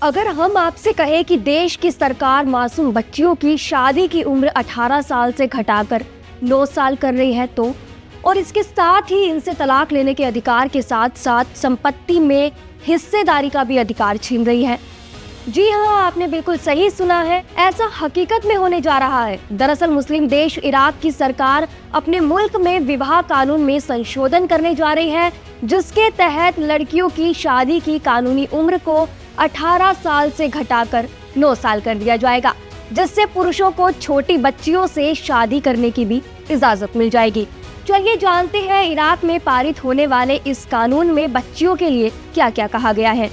अगर हम आपसे कहें कि देश की सरकार मासूम बच्चियों की शादी की उम्र 18 साल से घटाकर 9 साल कर रही है तो, और इसके साथ ही इनसे तलाक लेने के अधिकार के साथ साथ संपत्ति में हिस्सेदारी का भी अधिकार छीन रही है। जी हाँ, आपने बिल्कुल सही सुना है, ऐसा हकीकत में होने जा रहा है। दरअसल मुस्लिम देश इराक की सरकार अपने मुल्क में विवाह कानून में संशोधन करने जा रही है, जिसके तहत लड़कियों की शादी की कानूनी उम्र को 18 साल से घटाकर 9 साल कर दिया जाएगा, जिससे पुरुषों को छोटी बच्चियों से शादी करने की भी इजाजत मिल जाएगी। चलिए जानते हैं इराक में पारित होने वाले इस कानून में बच्चियों के लिए क्या क्या कहा गया है।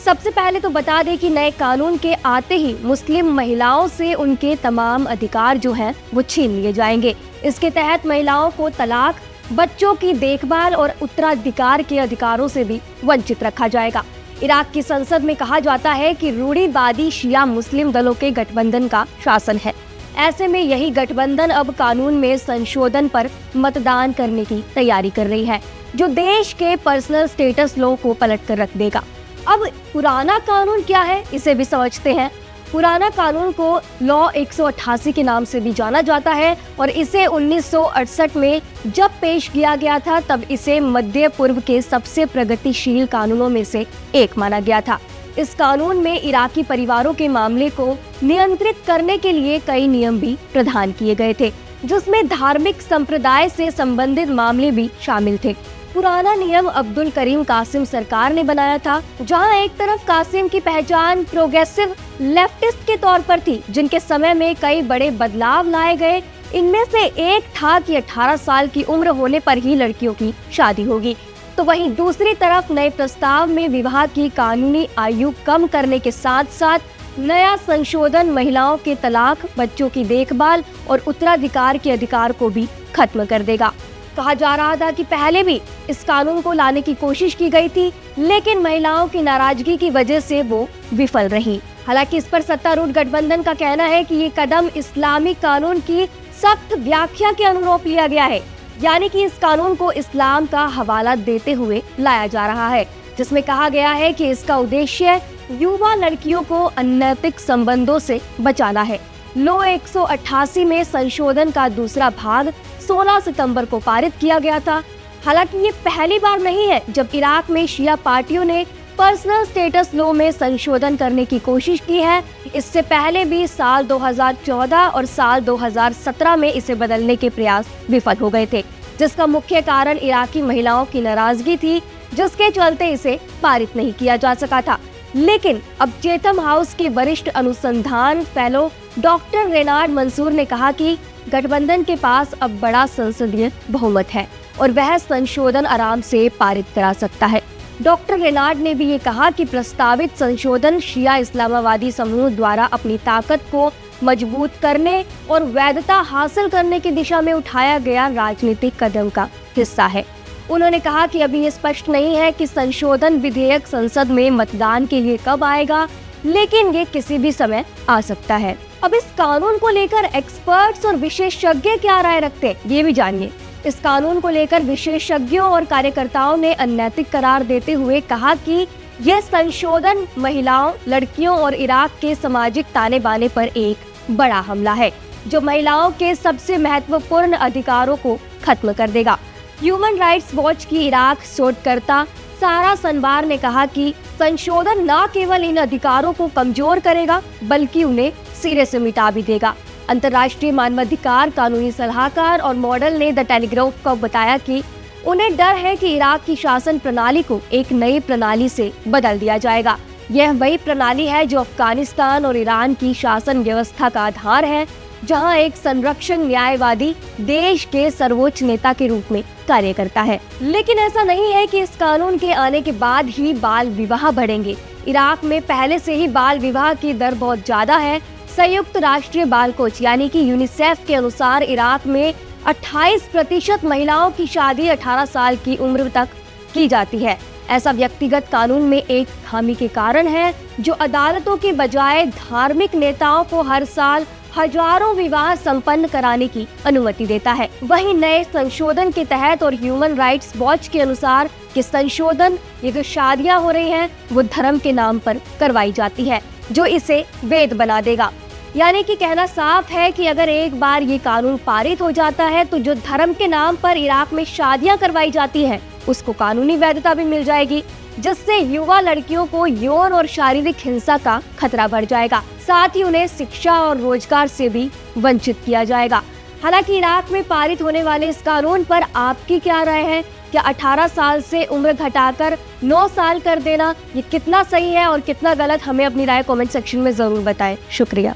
सबसे पहले तो बता दें कि नए कानून के आते ही मुस्लिम महिलाओं से उनके तमाम अधिकार जो हैं वो छीन लिए जाएंगे। इसके तहत महिलाओं को तलाक, बच्चों की देखभाल और उत्तराधिकार के अधिकारों से भी वंचित रखा जाएगा। इराक की संसद में कहा जाता है कि रूढ़िवादी शिया मुस्लिम दलों के गठबंधन का शासन है। ऐसे में यही गठबंधन अब कानून में संशोधन पर मतदान करने की तैयारी कर रही है, जो देश के पर्सनल स्टेटस लॉ को पलट कर रख देगा। अब पुराना कानून क्या है, इसे भी समझते हैं। पुराना कानून को लॉ 188 के नाम से भी जाना जाता है और इसे 1968 में जब पेश किया गया था तब इसे मध्य पूर्व के सबसे प्रगतिशील कानूनों में से एक माना गया था। इस कानून में इराकी परिवारों के मामले को नियंत्रित करने के लिए कई नियम भी प्रदान किए गए थे, जिसमें धार्मिक संप्रदाय से संबंधित मामले भी शामिल थे। पुराना नियम अब्दुल करीम कासिम सरकार ने बनाया था, जहां एक तरफ कासिम की पहचान प्रोग्रेसिव लेफ्टिस्ट के तौर पर थी, जिनके समय में कई बड़े बदलाव लाए गए। इनमें से एक था कि 18 साल की उम्र होने पर ही लड़कियों की शादी होगी, तो वहीं दूसरी तरफ नए प्रस्ताव में विवाह की कानूनी आयु कम करने के साथ साथ नया संशोधन महिलाओं के तलाक, बच्चों की देखभाल और उत्तराधिकार के अधिकार को भी खत्म कर देगा। कहा जा रहा था कि पहले भी इस कानून को लाने की कोशिश की गई थी, लेकिन महिलाओं की नाराजगी की वजह से वो विफल रही। हालांकि इस पर सत्तारूढ़ गठबंधन का कहना है कि ये कदम इस्लामिक कानून की सख्त व्याख्या के अनुरूप लिया गया है, यानी कि इस कानून को इस्लाम का हवाला देते हुए लाया जा रहा है, जिसमें कहा गया है कि इसका उद्देश्य युवा लड़कियों को अनैतिक संबंधों से बचाना है। लॉ 188 में संशोधन का दूसरा भाग 16 सितंबर को पारित किया गया था। हालांकि ये पहली बार नहीं है जब इराक में शिया पार्टियों ने पर्सनल स्टेटस लॉ में संशोधन करने की कोशिश की है। इससे पहले भी साल 2014 और साल 2017 में इसे बदलने के प्रयास विफल हो गए थे, जिसका मुख्य कारण इराकी महिलाओं की नाराजगी थी, जिसके चलते इसे पारित नहीं किया जा सका था। लेकिन अब चैथम हाउस के वरिष्ठ अनुसंधान फेलो डॉक्टर रेनार्ड मंसूर ने कहा कि गठबंधन के पास अब बड़ा संसदीय बहुमत है और वह संशोधन आराम से पारित करा सकता है। डॉक्टर रेनार्ड ने भी ये कहा कि प्रस्तावित संशोधन शिया इस्लामावादी समूह द्वारा अपनी ताकत को मजबूत करने और वैधता हासिल करने की दिशा में उठाया गया राजनीतिक कदम का हिस्सा है। उन्होंने कहा कि अभी ये स्पष्ट नहीं है कि संशोधन विधेयक संसद में मतदान के लिए कब आएगा, लेकिन ये किसी भी समय आ सकता है। अब इस कानून को लेकर एक्सपर्ट्स और विशेषज्ञ क्या राय रखते हैं, ये भी जानिए। इस कानून को लेकर विशेषज्ञों और कार्यकर्ताओं ने अनैतिक करार देते हुए कहा कि यह संशोधन महिलाओं, लड़कियों और इराक के सामाजिक ताने बाने पर एक बड़ा हमला है, जो महिलाओं के सबसे महत्वपूर्ण अधिकारों को खत्म कर देगा। ह्यूमन राइट्स वॉच की इराक शोधकर्ता सारा सनबार ने कहा कि संशोधन न केवल इन अधिकारों को कमजोर करेगा, बल्कि उन्हें सिरे से मिटा भी देगा। अंतर्राष्ट्रीय मानवाधिकार कानूनी सलाहकार और मॉडल ने द टेलीग्राफ को बताया कि उन्हें डर है कि इराक की शासन प्रणाली को एक नई प्रणाली से बदल दिया जाएगा। यह वही प्रणाली है जो अफगानिस्तान और ईरान की शासन व्यवस्था का आधार है, जहां एक संरक्षण न्यायवादी देश के सर्वोच्च नेता के रूप में कार्य करता है। लेकिन ऐसा नहीं है कि इस कानून के आने के बाद ही बाल विवाह बढ़ेंगे। इराक में पहले से ही बाल विवाह की दर बहुत ज्यादा है। संयुक्त राष्ट्रीय बाल कोष यानी कि यूनिसेफ के अनुसार इराक में 28% महिलाओं की शादी 18 साल की उम्र तक की जाती है। ऐसा व्यक्तिगत कानून में एक खामी के कारण है, जो अदालतों के बजाय धार्मिक नेताओं को हर साल हजारों विवाह संपन्न कराने की अनुमति देता है। वहीं नए संशोधन के तहत और ह्यूमन राइट्स वॉच के अनुसार कि संशोधन, ये जो शादियां हो रही हैं वो धर्म के नाम पर करवाई जाती है, जो इसे वैध बना देगा। यानी कि कहना साफ है कि अगर एक बार ये कानून पारित हो जाता है तो जो धर्म के नाम पर इराक में शादियां करवाई जाती हैं उसको कानूनी वैधता भी मिल जाएगी, जिससे युवा लड़कियों को यौन और शारीरिक हिंसा का खतरा बढ़ जाएगा। साथ ही उन्हें शिक्षा और रोजगार से भी वंचित किया जाएगा। हालांकि इराक में पारित होने वाले इस कानून पर आपकी क्या राय है? क्या 18 साल से उम्र घटाकर 9 साल कर देना ये कितना सही है और कितना गलत? हमें अपनी राय कमेंट सेक्शन में जरूर बताएं। शुक्रिया।